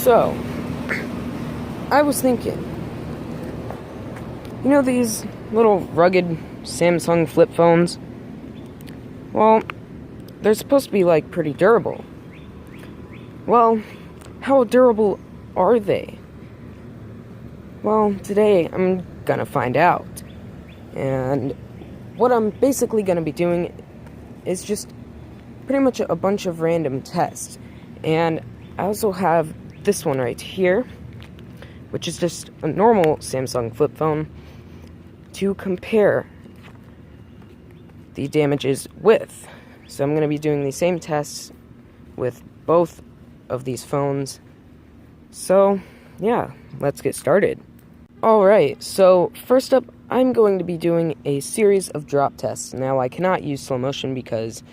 So, I was thinking, you know these little rugged Samsung flip phones? Well, they're supposed to be like pretty durable. Well, how durable are they? Well, today I'm gonna find out. And what I'm basically gonna be doing is just pretty much a bunch of random tests. And I also have this one right here, which is just a normal Samsung flip phone, to compare the damages with. So I'm going to be doing the same tests with both of these phones. So, yeah, let's get started. Alright, so first up, I'm going to be doing a series of drop tests. Now, I cannot use slow motion because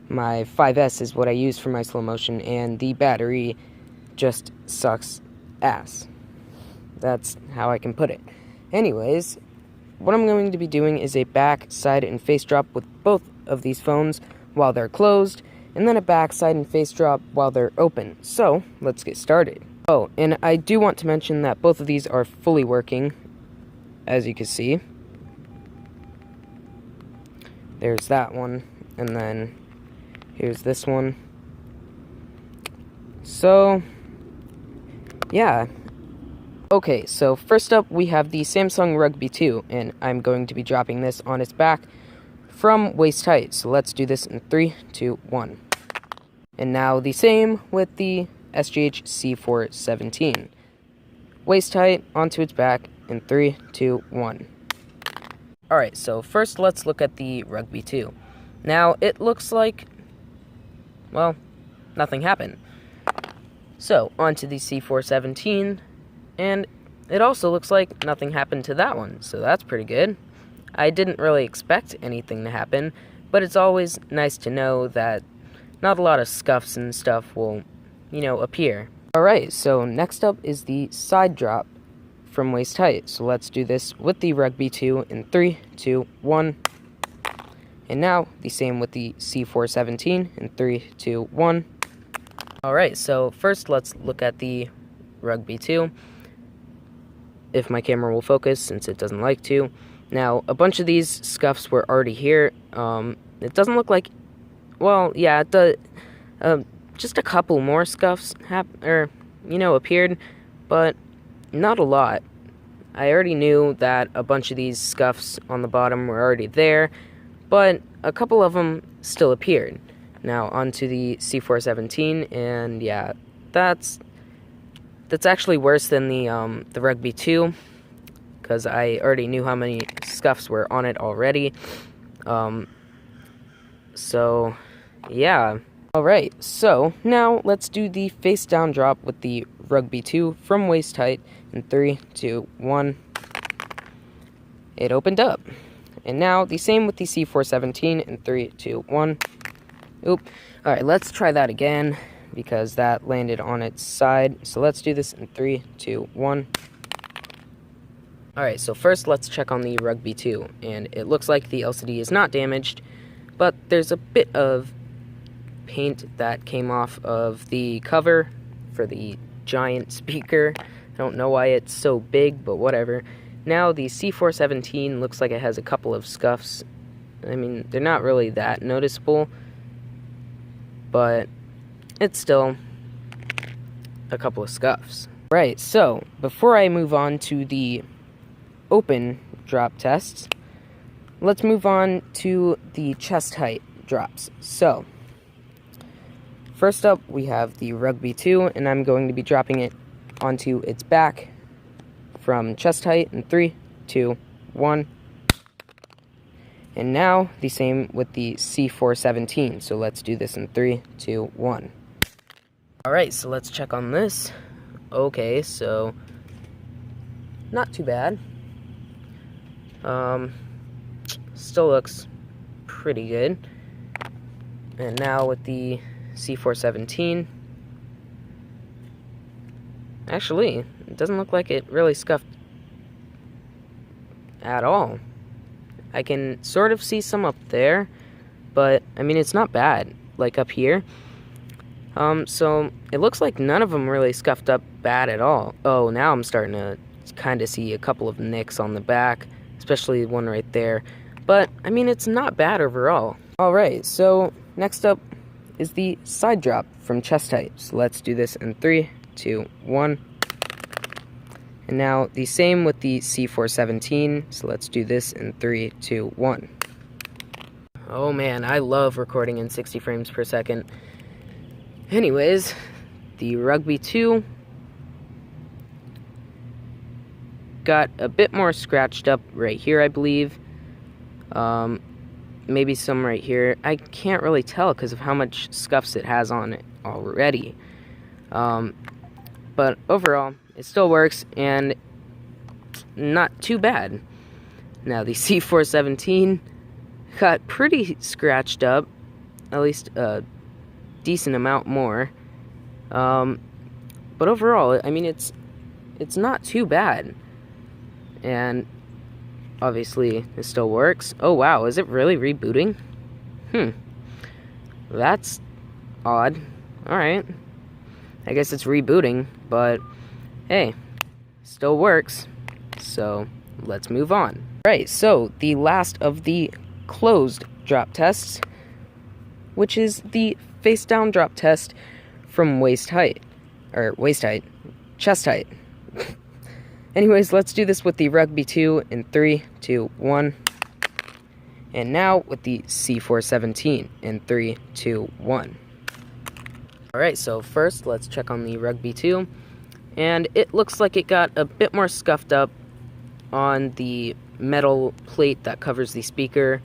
my 5S is what I use for my slow motion, and the battery just sucks ass. That's how I can put it. Anyways, what I'm going to be doing is a back, side, and face drop with both of these phones while they're closed, and then a back, side, and face drop while they're open. So, let's get started. Oh, and I do want to mention that both of these are fully working, as you can see. There's that one, and then here's this one. So, yeah. Okay, so first up we have the Samsung Rugby 2, and I'm going to be dropping this on its back from waist height. So let's do this in 3, 2, 1. And now the same with the SGH C417. Waist height onto its back in 3, 2, 1. Alright, so first let's look at the Rugby 2. Now, it looks like, well, nothing happened. So, onto the C417, and it also looks like nothing happened to that one, so that's pretty good. I didn't really expect anything to happen, but it's always nice to know that not a lot of scuffs and stuff will, appear. Alright, so next up is the side drop from waist height. So let's do this with the Rugby 2 in 3, 2, 1. And now, the same with the C417 in 3, 2, 1. Alright, so first let's look at the Rugby 2. If my camera will focus, since it doesn't like to. Now, a bunch of these scuffs were already here. It doesn't look like, well, yeah, just a couple more scuffs appeared, but not a lot. I already knew that a bunch of these scuffs on the bottom were already there, but a couple of them still appeared. Now, onto the C417, and yeah, that's actually worse than the Rugby 2, because I already knew how many scuffs were on it already. So, yeah. Alright, so now let's do the face down drop with the Rugby 2 from waist height in 3, 2, 1. It opened up. And now the same with the C417 in 3, 2, 1. Oop. Alright, let's try that again, because that landed on its side. So let's do this in 3, 2, 1. Alright, so first let's check on the Rugby 2. And it looks like the LCD is not damaged, but there's a bit of paint that came off of the cover for the giant speaker. I don't know why it's so big, but whatever. Now the C417 looks like it has a couple of scuffs. I mean, they're not really that noticeable, but it's still a couple of scuffs. Right, so before I move on to the open drop tests, let's move on to the chest height drops. So, first up, we have the Rugby 2, and I'm going to be dropping it onto its back from chest height in 3, 2, 1. And now, the same with the C417. So let's do this in 3, 2, 1. Alright, so let's check on this. Okay, so not too bad. Still looks pretty good. And now with the C417, actually, it doesn't look like it really scuffed at all. I can sort of see some up there, but I mean, it's not bad, like up here. So it looks like none of them really scuffed up bad at all. Oh, now I'm starting to kind of see a couple of nicks on the back, especially one right there. But, I mean, it's not bad overall. Alright, so next up is the side drop from chest height. So let's do this in 3, 2, 1. And now the same with the C417. So let's do this in 3, 2, 1. Oh man, I love recording in 60 frames per second. Anyways, the Rugby 2 got a bit more scratched up right here, I believe. Maybe some right here. I can't really tell because of how much scuffs it has on it already. But overall, it still works and not too bad. Now, the C417 got pretty scratched up, at least a decent amount more. But overall, I mean, it's not too bad. And obviously, it still works. Oh, wow, is it really rebooting? That's odd. Alright. I guess it's rebooting, but hey, still works. So, let's move on. Right, so the last of the closed drop tests, which is the face down drop test from chest height. Anyways, let's do this with the Rugby 2 in 3, 2, 1. And now with the C417 in 3, 2, 1. Alright, so first let's check on the Rugby 2. And it looks like it got a bit more scuffed up on the metal plate that covers the speaker.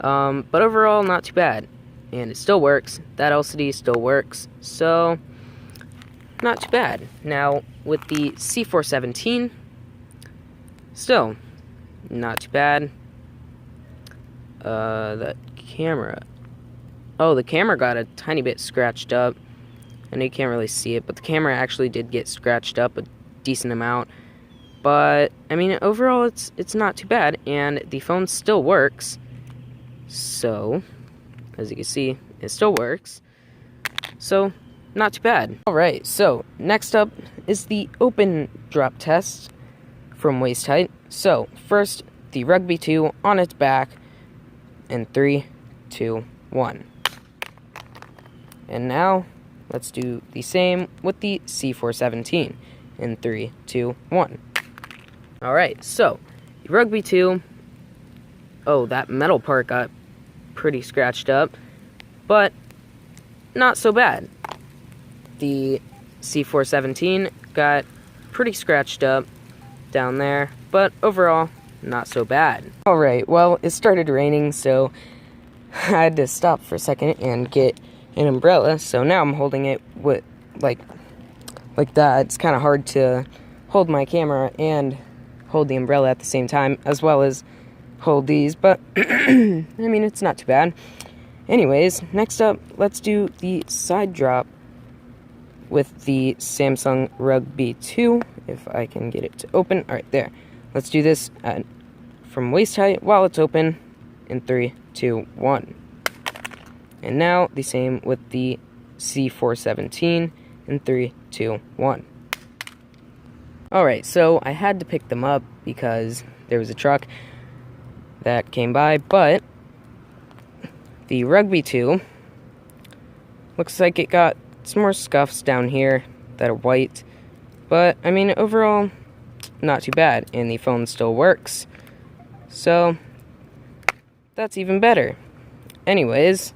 But overall, not too bad. And it still works. That LCD still works. So, not too bad. Now, with the C417, still not too bad. The camera. Oh, the camera got a tiny bit scratched up. I know you can't really see it, but the camera actually did get scratched up a decent amount. But, I mean, overall, it's not too bad, and the phone still works. So, as you can see, it still works. So, not too bad. Alright, so, next up is the open drop test from waist height. So, first, the Rugby 2 on its back, in 3, 2, 1. And now, let's do the same with the C417, in 3, 2, 1. Alright, so, the Rugby 2, oh, that metal part got pretty scratched up, but not so bad. The C417 got pretty scratched up down there, but overall, not so bad. Alright, well, it started raining, so I had to stop for a second and get an umbrella, so now I'm holding it with, like that. It's kind of hard to hold my camera and hold the umbrella at the same time, as well as hold these, but, I mean, it's not too bad. Anyways, next up, let's do the side drop with the Samsung Rugby 2, if I can get it to open. Alright, there. Let's do this from waist height while it's open in 3, 2, 1. And now, the same with the C417 in 3, 2, 1. Alright, so I had to pick them up because there was a truck that came by, but the Rugby 2 looks like it got some more scuffs down here that are white, but I mean, overall, not too bad, and the phone still works, so that's even better. Anyways,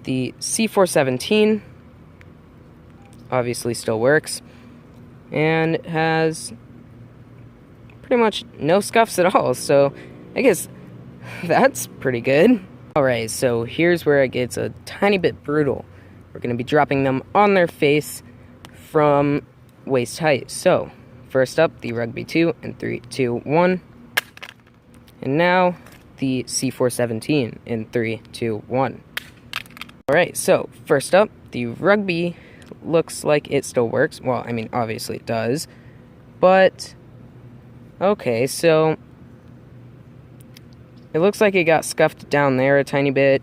the C417 obviously still works and has pretty much no scuffs at all, so I guess that's pretty good. Alright, so here's where it gets a tiny bit brutal. We're going to be dropping them on their face from waist height. So, first up, the Rugby 2 in 3, 2, 1. And now, the C417 in 3, 2, 1. Alright, so, first up, the Rugby looks like it still works. Well, I mean, obviously it does. But, okay, so It looks like it got scuffed down there a tiny bit,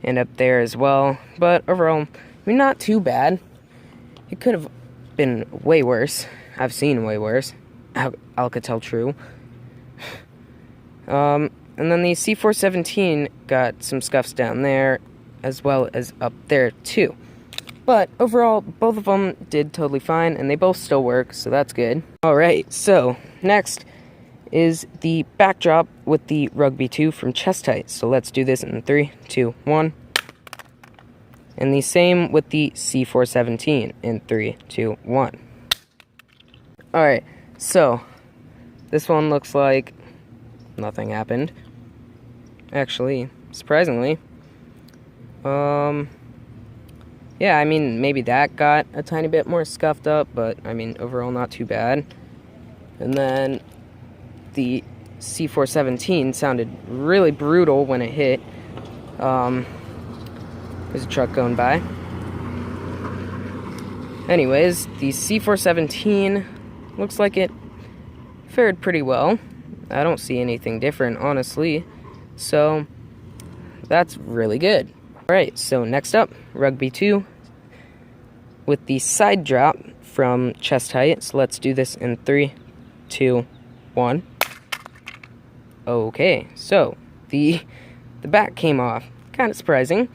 and up there as well, but overall, I mean, not too bad. It could have been way worse. I've seen way worse. Alcatel-True. And then the C417 got some scuffs down there, as well as up there too. But overall, both of them did totally fine, and they both still work, so that's good. Alright, so next is the backdrop with the Rugby 2 from Chest Height. So let's do this in 3, 2, 1. And the same with the C417 in 3, 2, 1. Alright, so this one looks like nothing happened. Actually, surprisingly. Yeah, I mean, maybe that got a tiny bit more scuffed up, but I mean, overall not too bad. And then the C417 sounded really brutal when it hit. There's a truck going by. Anyways, the C417 looks like it fared pretty well. I don't see anything different, honestly. So, that's really good. Alright, so next up, Rugby 2 with the side drop from Chest Height. So let's do this in 3, 2, 1. Okay, so the back came off. Kind of surprising.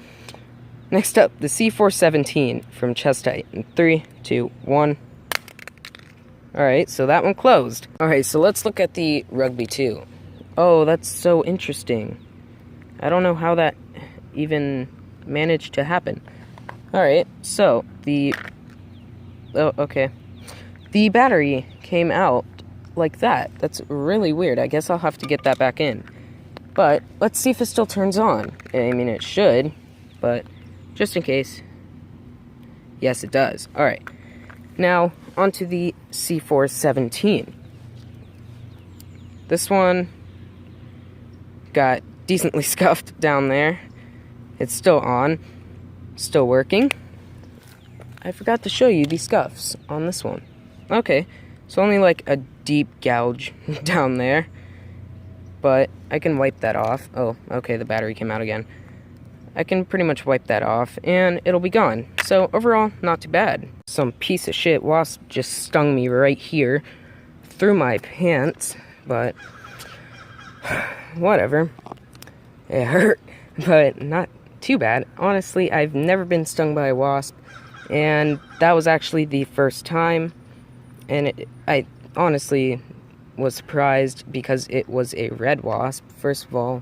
Next up, the C417 from Chest Height in 3, 2, 1. Alright, so that one closed. Alright, so let's look at the Rugby 2. Oh, that's so interesting. I don't know how that even managed to happen. Alright, so oh, okay. The battery came out like that. That's really weird. I guess I'll have to get that back in. But let's see if it still turns on. I mean, it should, but just in case. Yes, it does. Alright. Now, onto the C417. This one got decently scuffed down there. It's still on. Still working. I forgot to show you the scuffs on this one. Okay, so only like a deep gouge down there. But I can wipe that off. Oh, okay, the battery came out again. I can pretty much wipe that off, and it'll be gone. So, overall, not too bad. Some piece of shit wasp just stung me right here through my pants, but whatever. It hurt, but not too bad. Honestly, I've never been stung by a wasp, and that was actually the first time, and I honestly was surprised because it was a red wasp. First of all,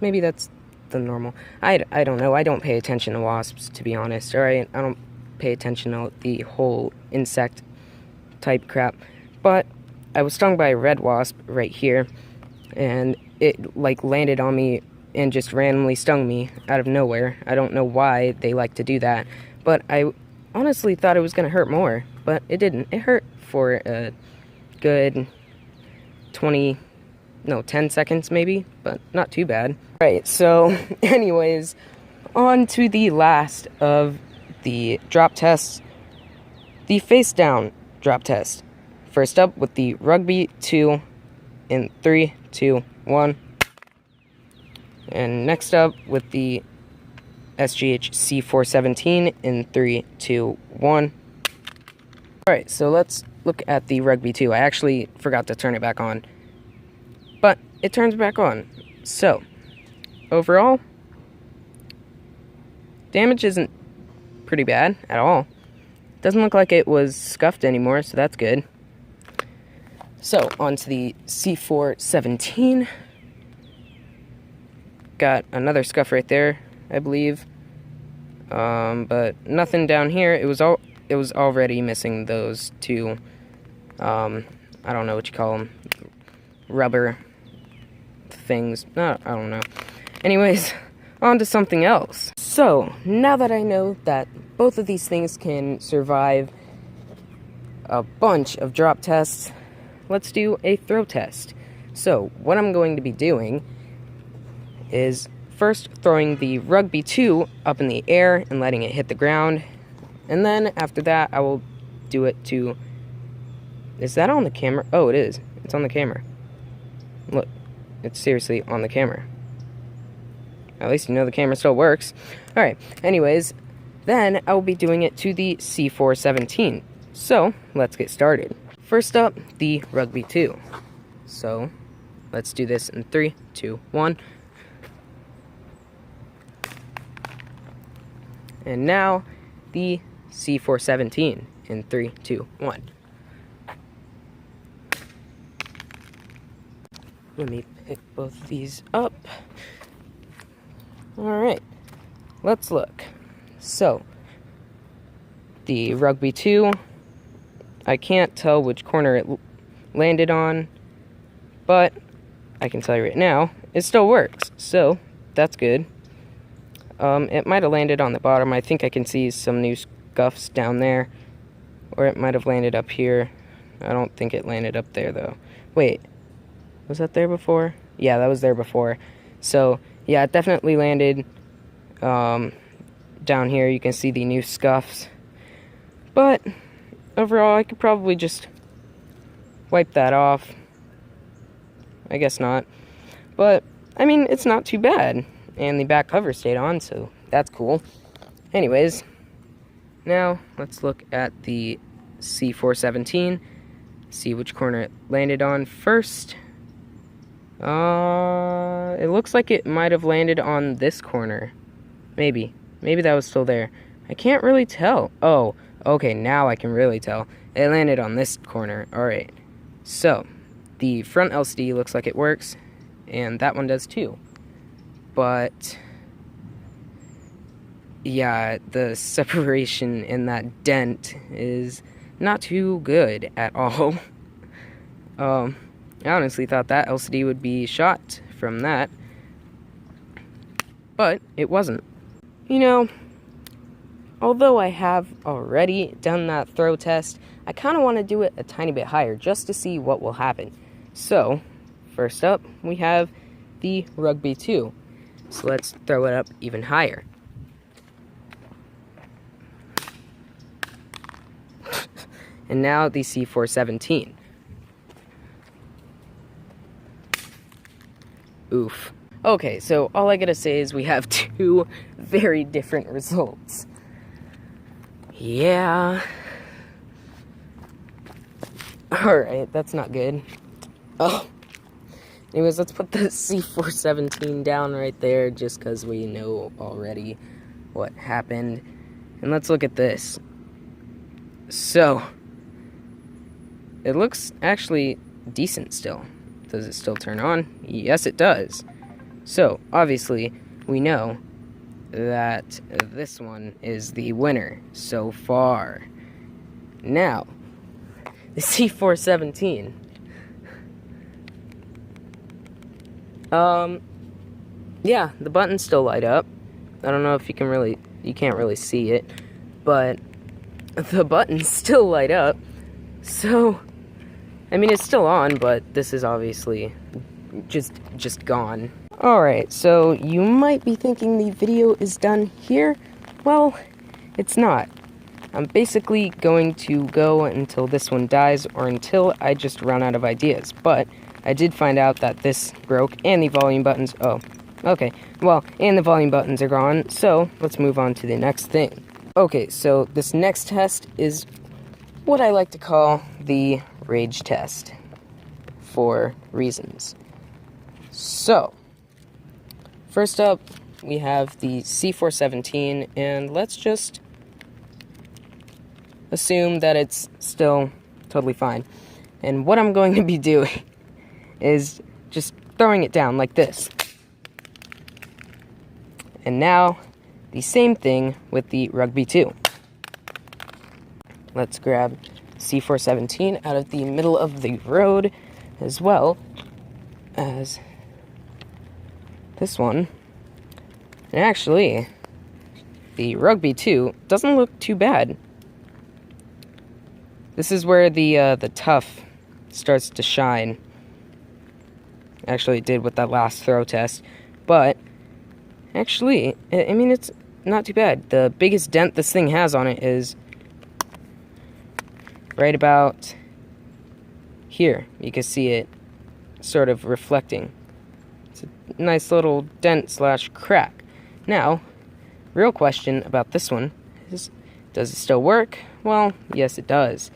maybe that's the normal. I don't know. I don't pay attention to wasps, to be honest, alright? I don't pay attention to the whole insect type crap. But I was stung by a red wasp right here, and it like landed on me and just randomly stung me out of nowhere. I don't know why they like to do that, but I honestly thought it was going to hurt more, but it didn't. It hurt for a good 10 seconds maybe, but not too bad. Right, so anyways, on to the last of the drop tests, the Facedown drop test. First up with the Rugby 2 in 3, 2, 1. And next up with the SGH C417 in 3, 2, 1. Alright, so let's look at the Rugby 2. I actually forgot to turn it back on, but it turns back on. So, overall, damage isn't pretty bad at all. Doesn't look like it was scuffed anymore, so that's good. So, onto the C417. Got another scuff right there, I believe. But nothing down here. It was already missing those two, I don't know what you call them, rubber things. I don't know. Anyways, on to something else. So, now that I know that both of these things can survive a bunch of drop tests, let's do a throw test. So, what I'm going to be doing is first throwing the Rugby 2 up in the air and letting it hit the ground. And then after that, I will do it to... Is that on the camera? Oh, it is. It's on the camera. Look. it's seriously on the camera. At least you know the camera still works. Alright, anyways, then I will be doing it to the C417. So, let's get started. First up, the Rugby 2. So, let's do this in 3, 2, 1. And now, the C417 in 3, 2, 1. Let me pick both of these up. Alright, let's look. So, the Rugby 2, I can't tell which corner it landed on, but I can tell you right now, it still works, so that's good. It might have landed on the bottom. I think I can see some new scuffs down there, or it might have landed up here. I don't think it landed up there, though. Wait, was that there before? Yeah, that was there before. So, yeah, it definitely landed down here. You can see the new scuffs. But overall, I could probably just wipe that off. I guess not. But, I mean, it's not too bad. And the back cover stayed on, so that's cool. Anyways, now let's look at the C417. See which corner it landed on first. It looks like it might have landed on this corner. Maybe that was still there. I can't really tell. Oh, okay, now I can really tell. It landed on this corner. Alright, so the front LCD looks like it works, and that one does too. But yeah, the separation in that dent is not too good at all. I honestly thought that LCD would be shot from that, but it wasn't. You know, although I have already done that throw test, I kind of want to do it a tiny bit higher just to see what will happen. So, first up, we have the Rugby 2. So let's throw it up even higher. And now the C417. Oof. Okay, so all I gotta say is we have two very different results. Yeah. Alright, that's not good. Oh. Anyways, let's put the C417 down right there just because we know already what happened. And let's look at this. So, it looks actually decent still. Does it still turn on? Yes, it does. So, obviously, we know that this one is the winner so far. Now, the C417. Yeah, the buttons still light up. I don't know if you can't really see it, but the buttons still light up. So, I mean, it's still on, but this is obviously just gone. Alright, so you might be thinking the video is done here. Well, it's not. I'm basically going to go until this one dies or until I just run out of ideas. But I did find out that this broke and the volume buttons... Oh, okay. Well, and the volume buttons are gone, so let's move on to the next thing. Okay, so this next test is what I like to call the rage test for reasons. So, first up, we have the C417, and let's just assume that it's still totally fine. And what I'm going to be doing is just throwing it down like this. And now, the same thing with the Rugby 2. Let's grab C417 out of the middle of the road, as well as this one. And actually, the Rugby 2 doesn't look too bad. This is where the tough starts to shine. Actually, it did with that last throw test. But, actually, I mean, it's not too bad. The biggest dent this thing has on it is right about here. You can see it sort of reflecting. nice little dent slash crack. Now, real question about this one is, does it still work? Well, yes it does.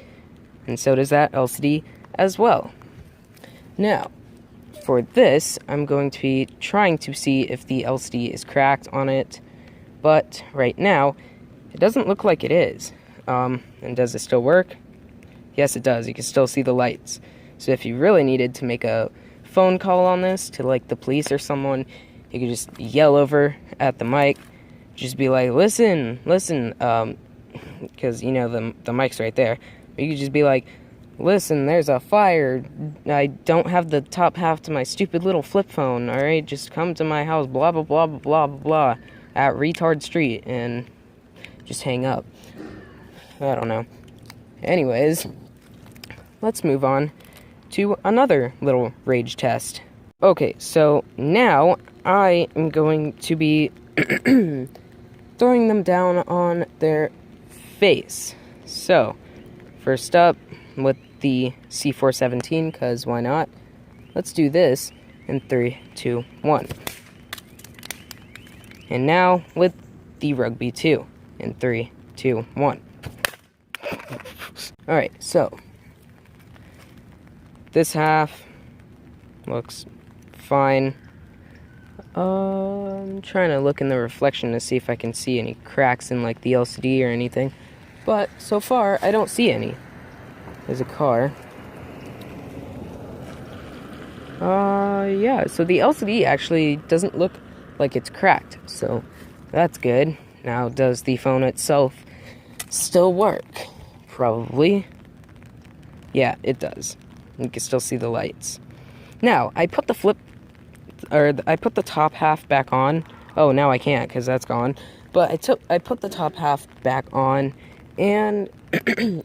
And so does that LCD as well. Now, for this, I'm going to be trying to see if the LCD is cracked on it, but right now, it doesn't look like it is. And does it still work? Yes, it does. You can still see the lights. So if you really needed to make a phone call on this to, like, the police or someone, you could just yell over at the mic, just be like, listen, because, you know, the mic's right there. You could just be like, listen, there's a fire. I don't have the top half to my stupid little flip phone, alright? Just come to my house, blah, blah, blah, blah, blah, blah, at Retard Street, and just hang up. I don't know. Anyways, let's move on to another little rage test. Okay, so now I am going to be throwing them down on their face. So, first up, with the C417, because why not? Let's do this in 3, 2, 1. And now with the Rugby 2 in 3, 2, 1. Alright, so this half looks fine. I'm trying to look in the reflection to see if I can see any cracks in, like, the LCD or anything. But so far, I don't see any. There's a car. Yeah, so the LCD actually doesn't look like it's cracked, so that's good. Now, does the phone itself still work? Probably. Yeah, it does. You can still see the lights. Now, I put the top half back on. Oh, now I can't because that's gone. But I put the top half back on, and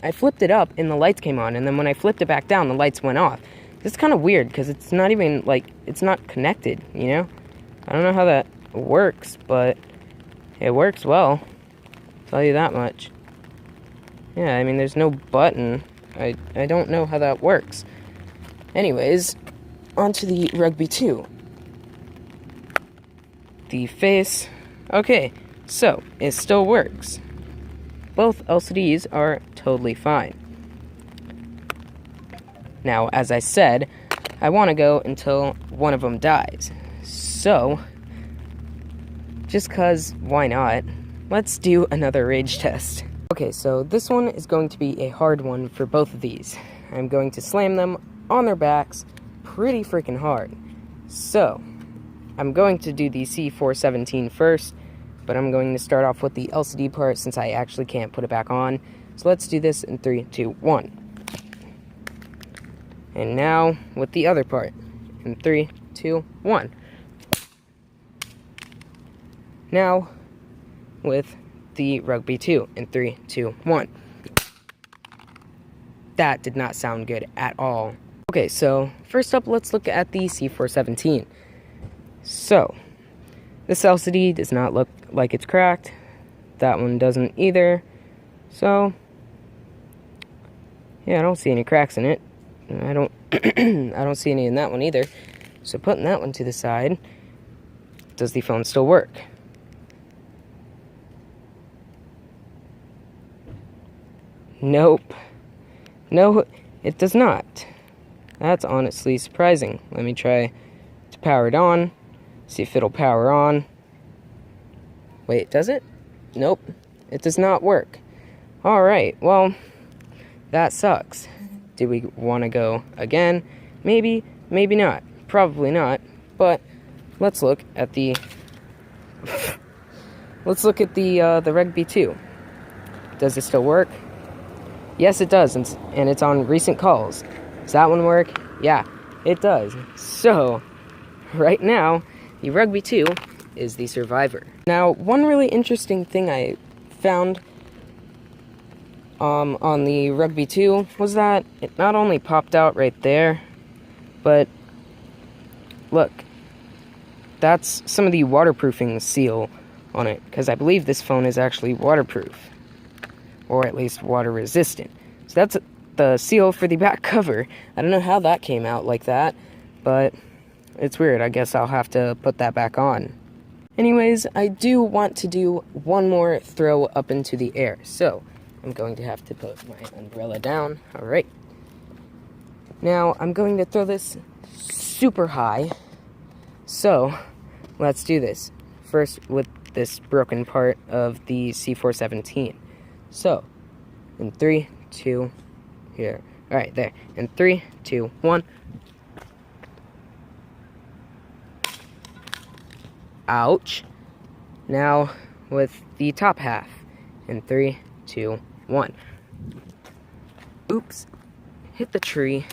I flipped it up, and the lights came on. And then when I flipped it back down, the lights went off. It's kind of weird because it's not even, like, it's not connected, you know? I don't know how that works, but it works well. I'll tell you that much. Yeah, I mean, there's no button. I don't know how that works. Anyways, onto the Rugby 2. The face. Okay, so it still works. Both LCDs are totally fine. Now, as I said, I want to go until one of them dies. So, just cause, why not? Let's do another rage test. Okay, so this one is going to be a hard one for both of these. I'm going to slam them on their backs pretty freaking hard. So, I'm going to do the C417 first, but I'm going to start off with the LCD part since I actually can't put it back on. So let's do this in 3, 2, 1. And now with the other part in 3, 2, 1. Now with the Rugby 2 in 3, 2, 1. That did not sound good at all. Okay, so first up, let's look at the C417. So, this LCD does not look like it's cracked. That one doesn't either. So, yeah, I don't see any cracks in it. I don't I don't see any in that one either. So putting that one to the side, does the phone still work? Nope. No, it does not. That's honestly surprising. Let me try to power it on. See if it'll power on. Wait, does it? Nope. It does not work. Alright, well, that sucks. Do we want to go again? Maybe, maybe not. Probably not. But let's look at the the Rugby 2. Does it still work? Yes, it does, and it's on recent calls. Does that one work? Yeah, it does. So, right now, the Rugby 2 is the survivor. Now, one really interesting thing I found on the Rugby 2 was that it not only popped out right there, but look, that's some of the waterproofing seal on it, because I believe this phone is actually waterproof, or at least water resistant. So that's the seal for the back cover. I don't know how that came out like that, but It's weird. I guess I'll have to put that back on. Anyways, I do want to do one more throw up into the air. So, I'm going to have to put my umbrella down. Alright. Now, I'm going to throw this super high. So, let's do this. First, with this broken part of the C417. So, in 3, 2, here. Alright, there. In 3, 2, 1. Ouch. Now, with the top half. In 3, 2, 1. Oops. Hit the tree.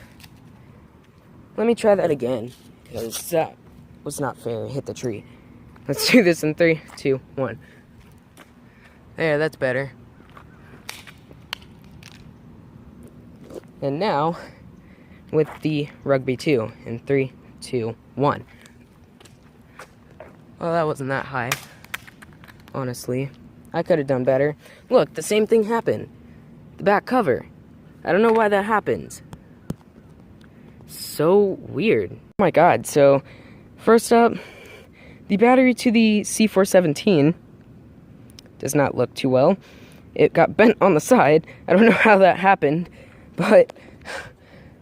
Let me try that again, because that was not fair. Hit the tree. Let's do this in 3, 2, 1. There, that's better. And now, with the rugby 2, in 3, 2, 1. Well, that wasn't that high, honestly. I could have done better. Look, the same thing happened. The back cover. I don't know why that happens. So weird. Oh my god, so first up, the battery to the C417 does not look too well. It got bent on the side. I don't know how that happened, but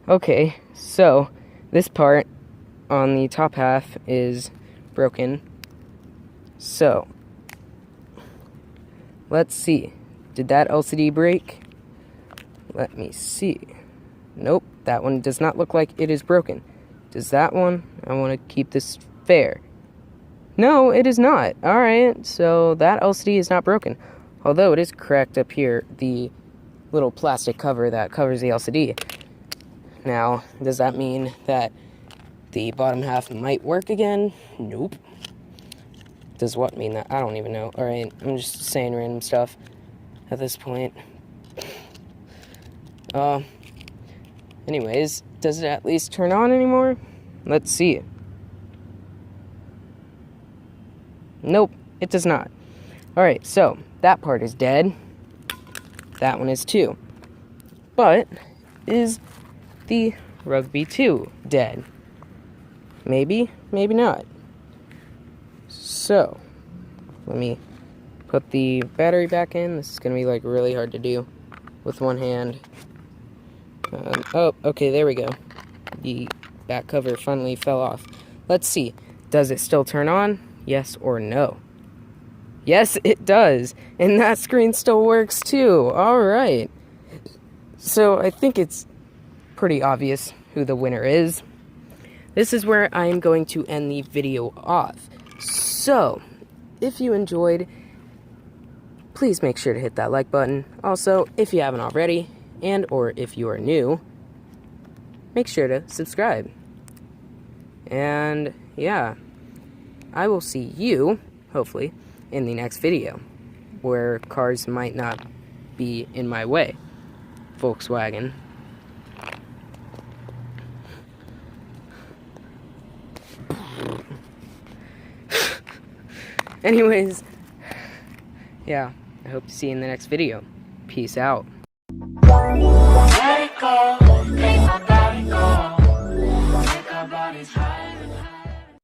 okay, so this part on the top half is broken. So, let's see. Did that LCD break? Let me see. Nope, that one does not look like it is broken. Does that one? I want to keep this fair. No, it is not. Alright, so that LCD is not broken. Although it is cracked up here, the little plastic cover that covers the LCD. Now, does that mean that the bottom half might work again? Nope. Does what mean that? I don't even know. Alright, I'm just saying random stuff at this point. Anyways, does it at least turn on anymore? Let's see. Nope, it does not. Alright, so that part is dead. That one is too. But is the rugby 2 dead? Maybe, maybe not. So, let me put the battery back in. This is going to be like really hard to do with one hand. Oh, okay, there we go. The back cover finally fell off. Let's see. Does it still turn on? Yes or no? Yes, it does. And that screen still works too. Alright. So, I think it's pretty obvious who the winner is. This is where I'm going to end the video off. So, if you enjoyed, please make sure to hit that like button. Also, if you haven't already, and or if you are new, make sure to subscribe. And yeah, I will see you, hopefully, in the next video, where cars might not be in my way. Volkswagen. Anyways, yeah, I hope to see you in the next video. Peace out. Let it go.